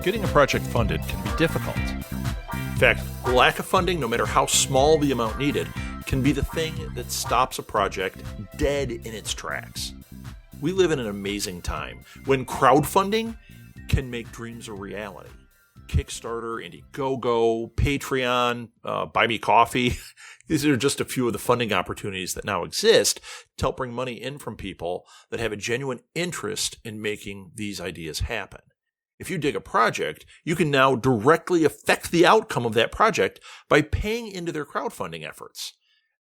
getting a project funded can be difficult. In fact, lack of funding, no matter how small the amount needed, can be the thing that stops a project dead in its tracks. We live in an amazing time when crowdfunding can make dreams a reality. Kickstarter, Indiegogo, Patreon, Buy Me Coffee. These are just a few of the funding opportunities that now exist to help bring money in from people that have a genuine interest in making these ideas happen. If you dig a project, you can now directly affect the outcome of that project by paying into their crowdfunding efforts.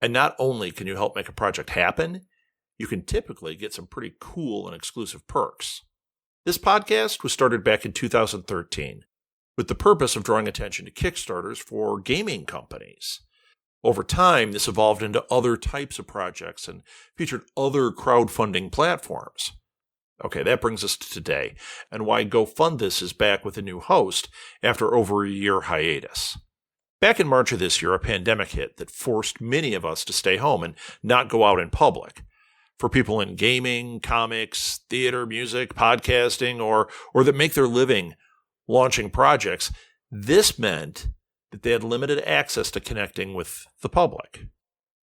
And not only can you help make a project happen, you can typically get some pretty cool and exclusive perks. This podcast was started back in 2013 with the purpose of drawing attention to Kickstarters for gaming companies. Over time, this evolved into other types of projects and featured other crowdfunding platforms. Okay, that brings us to today, and why Go Fund This is back with a new host after over a year hiatus. Back in March of this year, a pandemic hit that forced many of us to stay home and not go out in public. For people in gaming, comics, theater, music, podcasting, or that make their living launching projects, this meant that they had limited access to connecting with the public.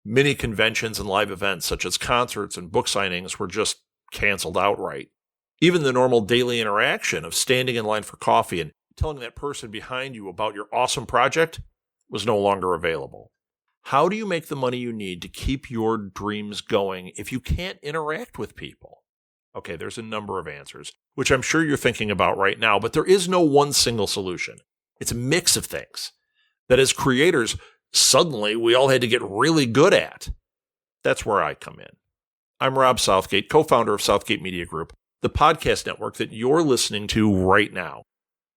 Many conventions and live events, such as concerts and book signings, were just canceled outright. Even the normal daily interaction of standing in line for coffee and telling that person behind you about your awesome project was no longer available. How do you make the money you need to keep your dreams going if you can't interact with people? Okay, there's a number of answers, which I'm sure you're thinking about right now, but there is no one single solution. It's a mix of things that as creators, suddenly we all had to get really good at. That's where I come in. I'm Rob Southgate, co-founder of Southgate Media Group, the podcast network that you're listening to right now.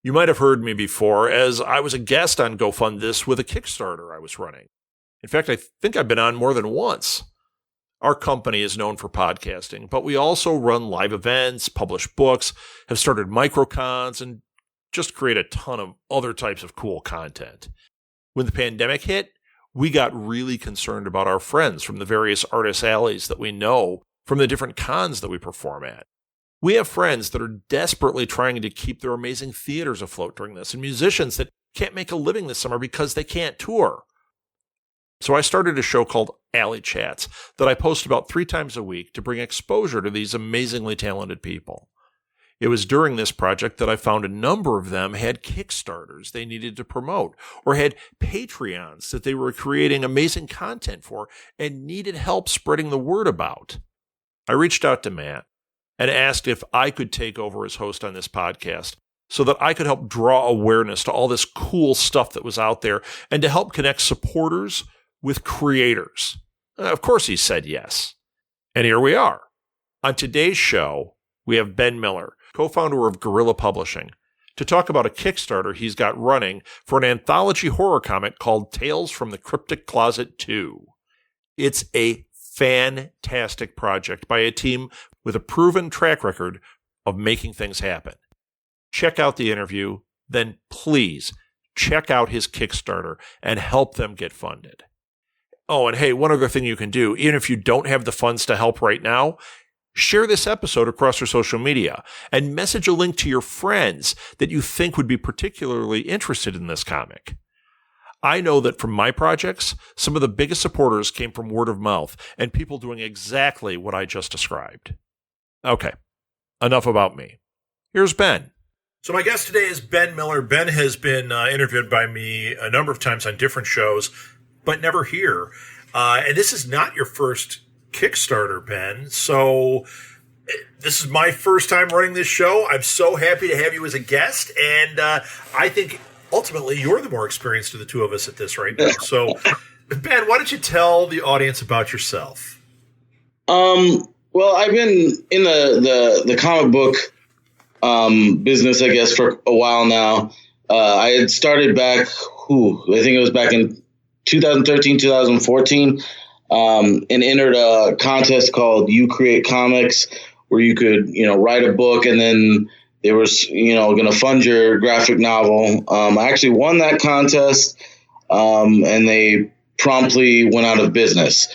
You might have heard me before as I was a guest on Go Fund This with a Kickstarter I was running. In fact, I think I've been on more than once. Our company is known for podcasting, but we also run live events, publish books, have started microcons, and just create a ton of other types of cool content. When the pandemic hit, we got really concerned about our friends from the various artist alleys that we know from the different cons that we perform at. We have friends that are desperately trying to keep their amazing theaters afloat during this, and musicians that can't make a living this summer because they can't tour. So I started a show called Alley Chats that I post about 3 times a week to bring exposure to these amazingly talented people. It was during this project that I found a number of them had Kickstarters they needed to promote, or had Patreons that they were creating amazing content for and needed help spreading the word about. I reached out to Matt and asked if I could take over as host on this podcast so that I could help draw awareness to all this cool stuff that was out there and to help connect supporters with creators. Of course, he said yes. And here we are. On today's show, we have Ben Miller, co-founder of Guerilla Publishing, to talk about a Kickstarter he's got running for an anthology horror comic called Tales from the Cryptic Closet 2. It's a fantastic project by a team with a proven track record of making things happen. Check out the interview, then please check out his Kickstarter and help them get funded. Oh, and hey, one other thing you can do, even if you don't have the funds to help right now, share this episode across your social media and message a link to your friends that you think would be particularly interested in this comic. I know that from my projects, some of the biggest supporters came from word of mouth and people doing exactly what I just described. Okay, enough about me. Here's Ben. So my guest today is Ben Miller. Ben has been interviewed by me a number of times on different shows, but never here. And this is not your first Kickstarter, Ben. So this is my first time running this show. I'm so happy to have you as a guest. And I think ultimately you're the more experienced of the two of us at this right now. So, Ben, why don't you tell the audience about yourself? Well, I've been in the comic book business, I guess, for a while now. I had started back, I think it was back in 2013, 2014, and entered a contest called You Create Comics, where you could, write a book and then they were, going to fund your graphic novel. I actually won that contest, and they promptly went out of business.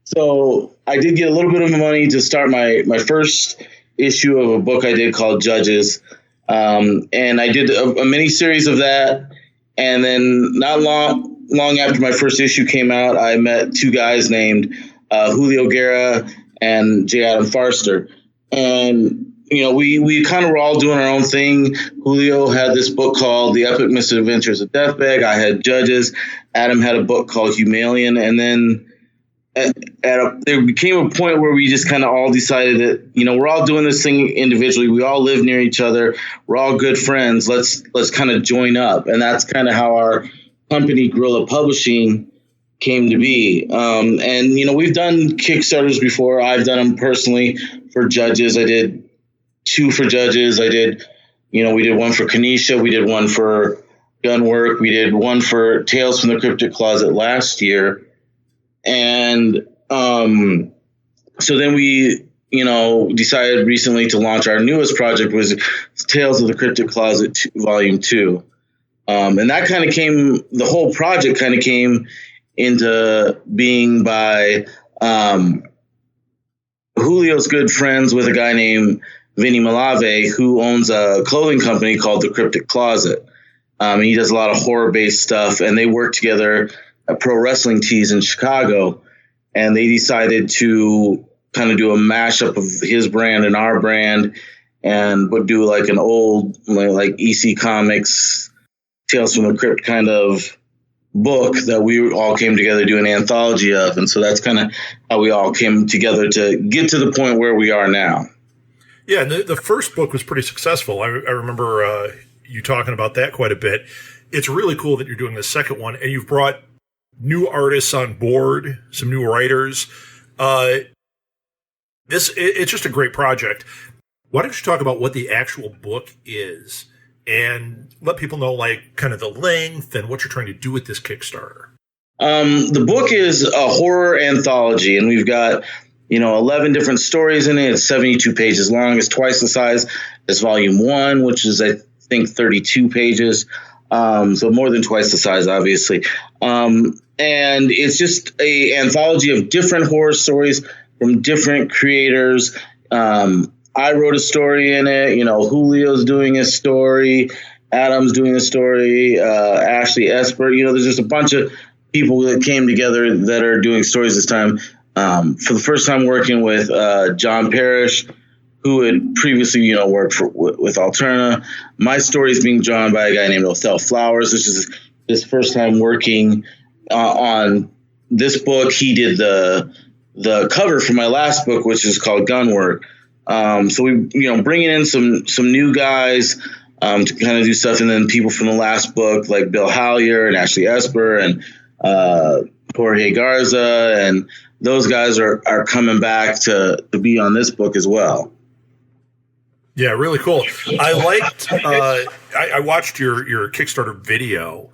So I did get a little bit of money to start my first issue of a book I did called Judges. And I did a mini series of that. And then not long after my first issue came out, I met two guys named Julio Guerra and J. Adam Farster. And, we kind of were all doing our own thing. Julio had this book called The Epic Misadventures of Deathbag. I had Judges. Adam had a book called Humalian. And then there became a point where we just kind of all decided that, we're all doing this thing individually. We all live near each other. We're all good friends. Let's kind of join up. And that's kind of how our company, Guerilla Publishing, came to be. And we've done Kickstarters before. I've done them personally for Judges. I did 2 for Judges. I did, we did one for Kanisha. We did one for Gunwork. We did one for Tales from the Cryptic Closet last year. And so then we, decided recently to launch our newest project, was Tales of the Cryptic Closet Volume 2. And that kind of the whole project kind of came into being by Julio's good friends with a guy named Vinny Malave, who owns a clothing company called The Cryptic Closet. He does a lot of horror-based stuff, and they work together at Pro Wrestling Tees in Chicago. And they decided to kind of do a mashup of his brand and our brand, and would do like an old, like EC Comics, Tales from the Crypt kind of book that we all came together to do an anthology of. And so that's kind of how we all came together to get to the point where we are now. Yeah, and the first book was pretty successful. I remember you talking about that quite a bit. It's really cool that you're doing the second one, and you've brought new artists on board, some new writers. It's just a great project. Why don't you talk about what the actual book is and let people know, like, kind of the length and what you're trying to do with this Kickstarter? The book is a horror anthology, and we've got 11 different stories in it. It's 72 pages long. It's twice the size as Volume 1, which is, I think, 32 pages. So more than twice the size, obviously. And it's just a anthology of different horror stories from different creators. I wrote a story in it. Julio's doing a story. Adam's doing a story. Ashley Esper. There's just a bunch of people that came together that are doing stories this time. For the first time working with John Parrish, who had previously, worked with Alterna. My story is being drawn by a guy named Othel Flowers. This is his first time working on this book. He did the cover for my last book, which is called Gunwork. So we, bringing in some new guys to kind of do stuff, and then people from the last book like Bill Hallier and Ashley Esper and Jorge Garza, and those guys are coming back to be on this book as well. Yeah, really cool. I liked. I watched your Kickstarter video,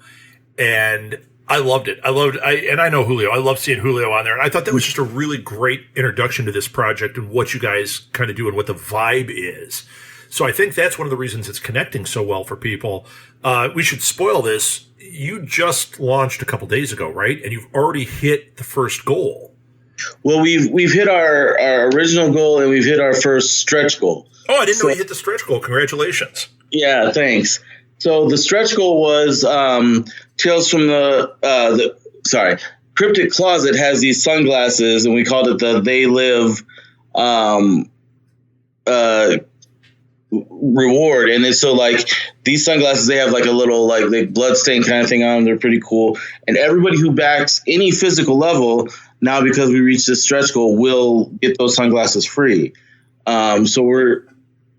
and I loved it. And I know Julio. I love seeing Julio on there, and I thought that was just a really great introduction to this project and what you guys kind of do and what the vibe is. So I think that's one of the reasons it's connecting so well for people. We should spoil this. You just launched a couple days ago, right? And you've already hit the first goal. Well, we've hit our original goal, and we've hit our first stretch goal. Oh, I didn't know you hit the stretch goal. Congratulations. Yeah, thanks. So the stretch goal was Tales from the Cryptic Closet has these sunglasses, and we called it the They Live reward. And it's so like these sunglasses, they have like a little like blood stain kind of thing on them. They're pretty cool. And everybody who backs any physical level now, because we reached this stretch goal, will get those sunglasses free.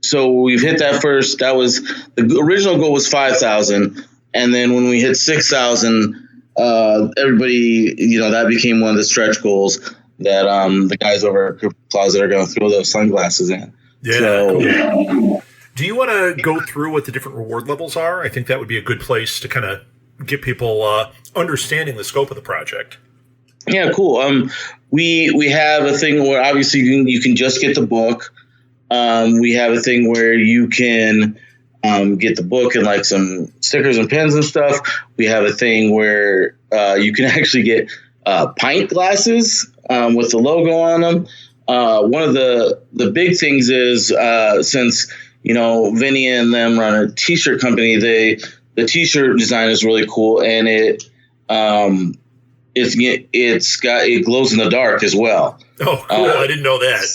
So we've hit that first. That was the original goal was 5,000, and then when we hit 6,000, everybody, that became one of the stretch goals that the guys over at Cryptic Closet are going to throw those sunglasses in. Yeah. So, cool. Do you want to go through what the different reward levels are? I think that would be a good place to kind of get people understanding the scope of the project. Yeah, cool. We have a thing where obviously you can just get the book. We have a thing where you can get the book and like some stickers and pens and stuff. We have a thing where you can actually get pint glasses with the logo on them. One of the big things is since Vinny and them run a t-shirt company. The t-shirt design is really cool, and it glows in the dark as well. Oh, cool! I didn't know that.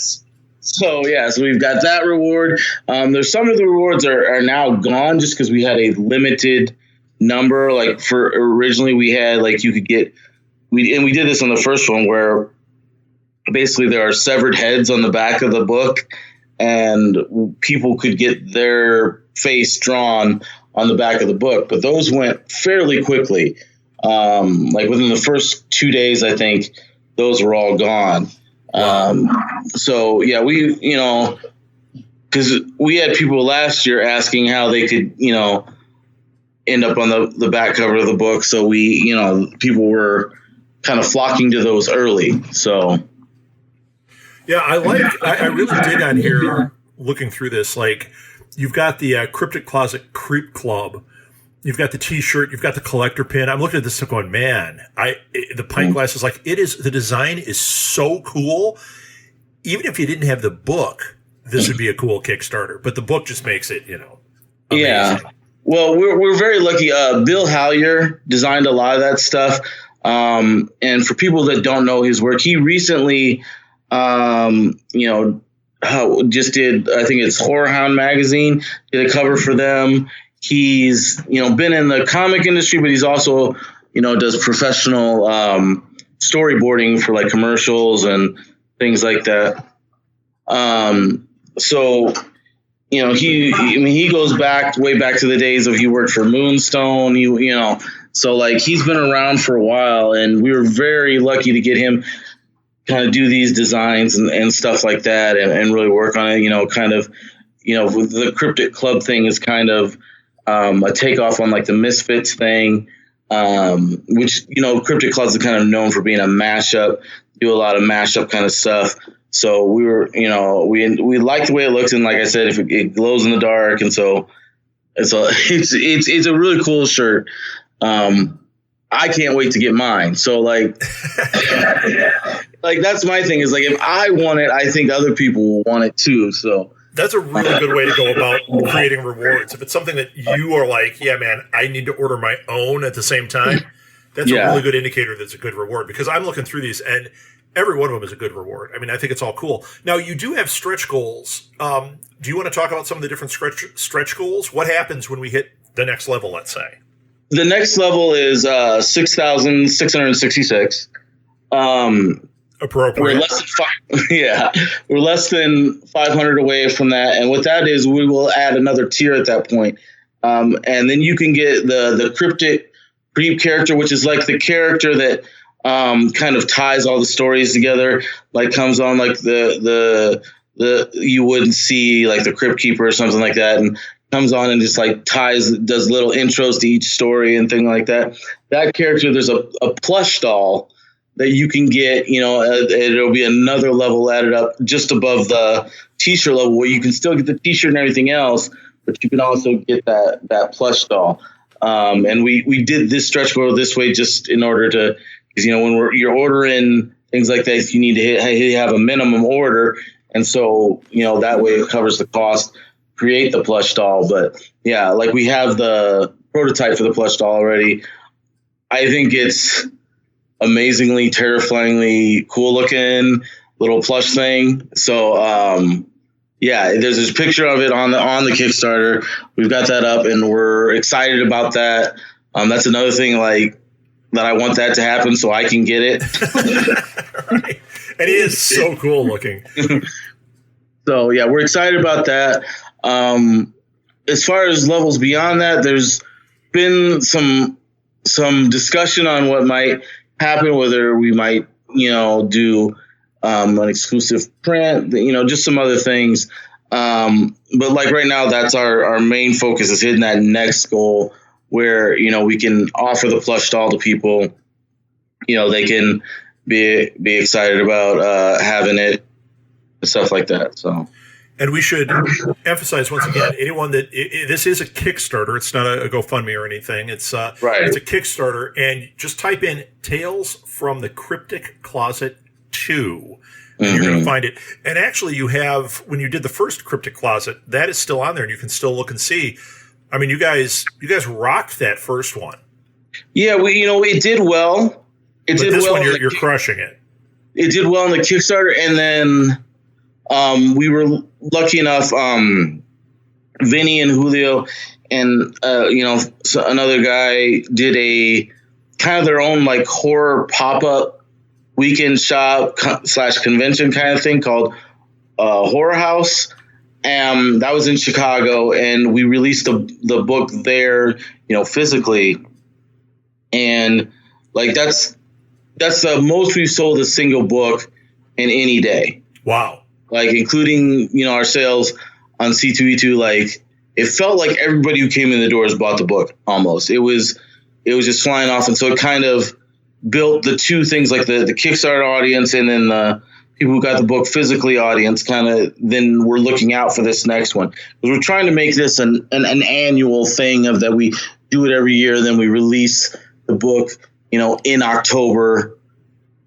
So we've got that reward. There's some of the rewards are now gone just because we had a limited number. Like for originally we had you could get we did this on the first one where basically there are severed heads on the back of the book, and people could get their face drawn on the back of the book. But those went fairly quickly. Within the first 2 days, I think those were all gone. Because we had people last year asking how they could, end up on the back cover of the book. So people were kind of flocking to those early. So. Yeah, I really dig on here looking through this. Like, you've got the Cryptic Closet Creep Club. You've got the T-shirt. You've got the collector pin. I'm looking at this stuff going, man, the pint glass is the design is so cool. Even if you didn't have the book, this would be a cool Kickstarter. But the book just makes it, amazing. Yeah. Well, we're very lucky. Bill Hallier designed a lot of that stuff. And for people that don't know his work, he recently just did, I think it's Horror Hound magazine, did a cover for them. He's, been in the comic industry, but he's also, does professional storyboarding for commercials and things like that. He goes way back to the days of he worked for Moonstone, so he's been around for a while, and we were very lucky to get him kind of do these designs and stuff like that and really work on it, with the Cryptic Club thing is kind of a takeoff on the Misfits thing, which, Cryptic Closet is kind of known for being a mashup, do a lot of mashup kind of stuff. So we were, we like the way it looks. And like I said, if it glows in the dark. And so it's a really cool shirt. I can't wait to get mine. So that's my thing is if I want it, I think other people will want it too. So that's a really good way to go about creating rewards. If it's something that you are yeah, man, I need to order my own at the same time, that's a really good indicator that's a good reward, because I'm looking through these and every one of them is a good reward. I mean, I think it's all cool. Now, you do have stretch goals. Do you want to talk about some of the different stretch goals? What happens when we hit the next level, let's say? The next level is 6,666. Appropriate. We're less than 500 away from that, and what that is, we will add another tier at that point, and then you can get the Cryptic Creep character, which is the character that kind of ties all the stories together. Comes on the you wouldn't see the Crypt Keeper or something like that, and comes on and just does little intros to each story and thing like that. That character, there's a plush doll that you can get, it'll be another level added up just above the t-shirt level, where you can still get the t-shirt and everything else, but you can also get that plush doll. And we did this stretch goal this way just in order to, because, when you're ordering things like this, you need to have a minimum order. And so, that way it covers the cost, create the plush doll. But yeah, we have the prototype for the plush doll already. I think it's amazingly, terrifyingly cool looking little plush thing. So there's this picture of it on the Kickstarter. We've got that up and we're excited about that. That's another thing that I want that to happen so I can get it. Right. And it is so cool looking. So we're excited about that. As far as levels beyond that, there's been some discussion on what might happen, whether we might, do an exclusive print, just some other things. But right now, that's our main focus is hitting that next goal where, we can offer the plush doll to people. They can be excited about having it and stuff like that. So. And we should emphasize once again, anyone that this is a Kickstarter. It's not a GoFundMe or anything. It's It's a Kickstarter, and just type in "Tales from the Cryptic Closet 2. And you're going to find it. And actually, you have, when you did the first Cryptic Closet, that is still on there, and you can still look and see. I mean, you guys rocked that first one. Yeah, it did well. But this one, you're crushing it. It did well on the Kickstarter, and then we were lucky enough. Vinny and Julio and so another guy did a kind of their own like horror pop-up weekend shop / convention kind of thing called Horror House. That was in Chicago, and we released the book there, physically. And like that's the most we've sold a single book in any day. Wow. Like including, our sales on C2E2, like it felt like everybody who came in the doors bought the book almost. It was just flying off. And so it kind of built the two things, like the Kickstarter audience and then the people who got the book physically audience kind of then we're looking out for this next one. Because we're trying to make this an annual thing of that we do it every year. Then we release the book, in October,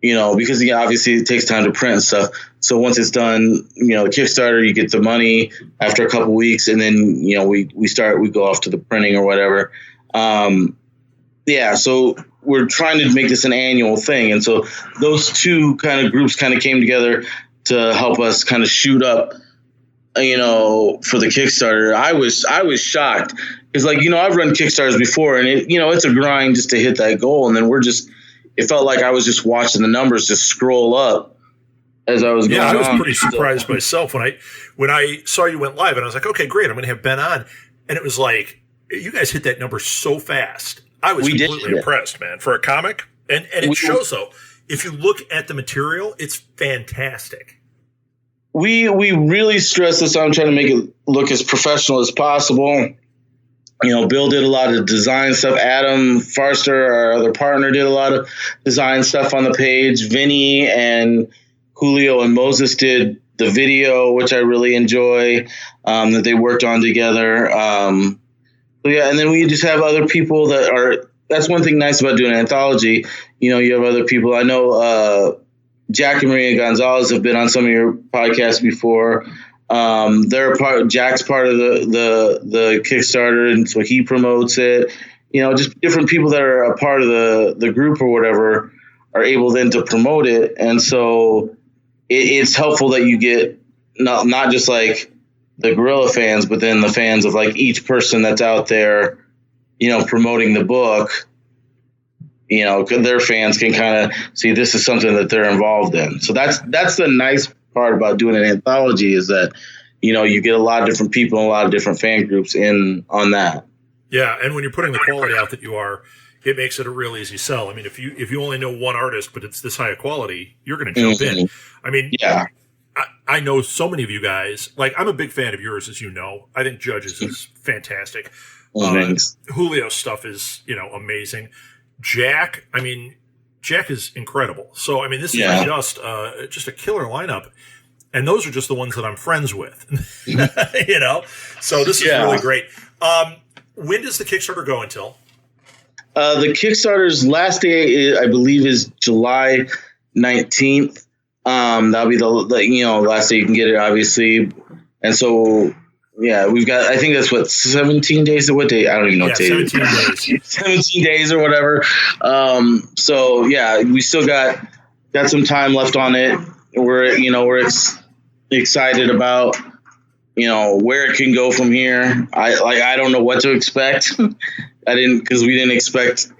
because obviously it takes time to print and stuff. So once it's done, the Kickstarter, you get the money after a couple weeks, and then, we go off to the printing or whatever. So we're trying to make this an annual thing. And so those two kind of groups kind of came together to help us kind of shoot up, for the Kickstarter. I was shocked because I've run Kickstarters before, and it's a grind just to hit that goal. And then it felt like I was just watching the numbers just scroll up as I was going on. Yeah, I was pretty surprised myself when I saw you went live, and I was like, okay, great, I'm going to have Ben on. And it was like, you guys hit that number so fast. I was completely impressed, man, for a comic. And it shows, though. If you look at the material, it's fantastic. We really stress this on trying to make it look as professional as possible. Bill did a lot of design stuff. Adam Farster, our other partner, did a lot of design stuff on the page. Vinny and Julio and Moses did the video, which I really enjoy, that they worked on together. And then we just have other people that's one thing nice about doing an anthology. You have other people. I know Jack and Maria Gonzalez have been on some of your podcasts before. Jack's part of the Kickstarter, and so he promotes it. Just different people that are a part of the group or whatever are able then to promote it. And so it's helpful that you get not just like the Guerilla fans, but then the fans of like each person that's out there, promoting the book, their fans can kind of see this is something that they're involved in. So that's the nice part about doing an anthology is that, you get a lot of different people and a lot of different fan groups in on that. Yeah. And when you're putting the quality out that you are, it makes it a real easy sell. I mean, if you only know one artist, but it's this high a quality, you're going to jump in. I mean, yeah. I know so many of you guys. Like, I'm a big fan of yours, as you know. I think Judge's is fantastic. Julio's stuff is, amazing. Jack is incredible. So, I mean, this is just a killer lineup. And those are just the ones that I'm friends with, So this is really great. When does the Kickstarter go until? The Kickstarter's last day, I believe, is July 19th. That'll be the last day you can get it, obviously. And so, we've got, I think that's 17 days or what day? I don't even know what day. 17 days. 17 days or whatever. We still got some time left on it. We're excited about, where it can go from here. I don't know what to expect. Because we didn't expect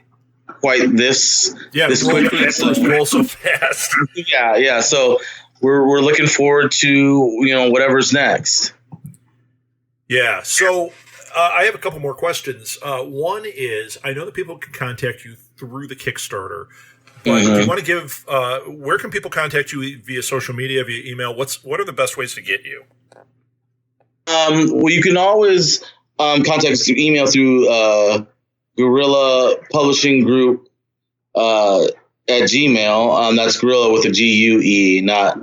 quite this. Yeah, this quick. So fast. Yeah. So we're looking forward to whatever's next. Yeah. So I have a couple more questions. One is, I know that people can contact you through the Kickstarter, but if you want to give, where can people contact you via social media, via email? What are the best ways to get you? Well, you can always contact us through email through Guerilla Publishing Group at Gmail. That's Guerilla with a GUE, not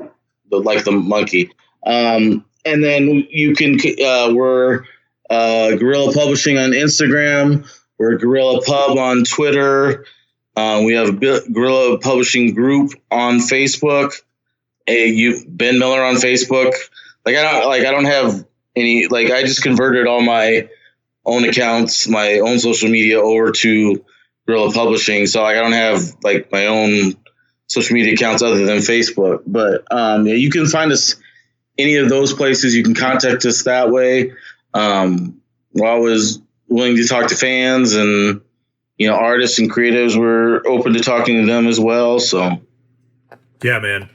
like the monkey. And then you can we're Guerilla Publishing on Instagram. We're Guerilla Pub on Twitter. We have a Guerilla Publishing Group on Facebook. Ben Miller on Facebook. I don't have any, I just converted all my own accounts, my own social media over to Guerilla Publishing. So I don't have my own social media accounts other than Facebook. But you can find us any of those places. You can contact us that way. We're always willing to talk to fans and, artists and creatives. We're open to talking to them as well. So. Yeah, man.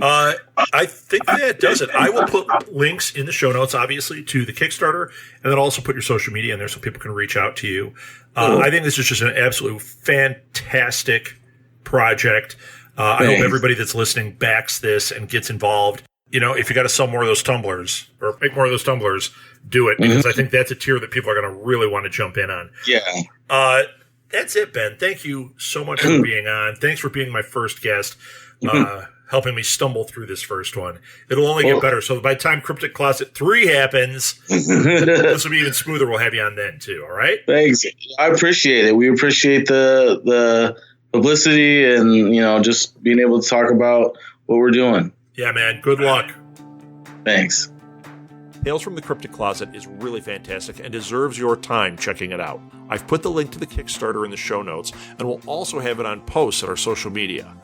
I think that does it. I will put links in the show notes, obviously, to the Kickstarter, and then also put your social media in there so people can reach out to you. I think this is just an absolute fantastic project. I hope everybody that's listening backs this and gets involved. If you got to sell more of those tumblers or make more of those tumblers, do it, because I think that's a tier that people are going to really want to jump in on. Yeah. That's it, Ben. Thank you so much for being on. Thanks for being my first guest, helping me stumble through this first one. It'll only get better. So by the time Cryptic Closet 3 happens, this will be even smoother. We'll have you on then, too. All right? Thanks. I appreciate it. We appreciate the publicity and, just being able to talk about what we're doing. Yeah, man. Good luck. Thanks. Tales from the Cryptic Closet is really fantastic and deserves your time checking it out. I've put the link to the Kickstarter in the show notes, and we'll also have it on posts at our social media.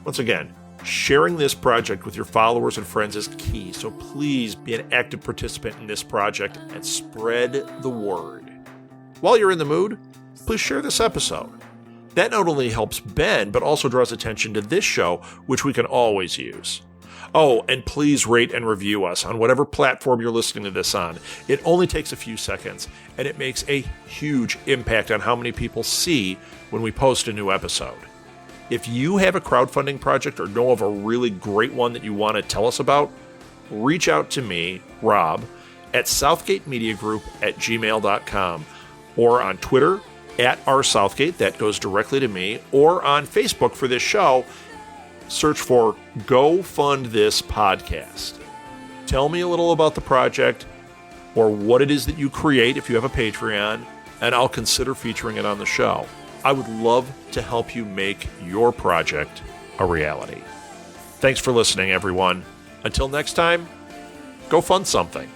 Once again, sharing this project with your followers and friends is key, so please be an active participant in this project and spread the word. While you're in the mood, please share this episode. That not only helps Ben, but also draws attention to this show, which we can always use. Oh, and please rate and review us on whatever platform you're listening to this on. It only takes a few seconds, and it makes a huge impact on how many people see when we post a new episode. If you have a crowdfunding project or know of a really great one that you want to tell us about, reach out to me, Rob, at southgatemediagroup@gmail.com, or on Twitter, @rsouthgate, that goes directly to me, or on Facebook for this show. Search for Go Fund This Podcast. Tell me a little about the project or what it is that you create if you have a Patreon, and I'll consider featuring it on the show. I would love to help you make your project a reality. Thanks for listening, everyone. Until next time, go fund something.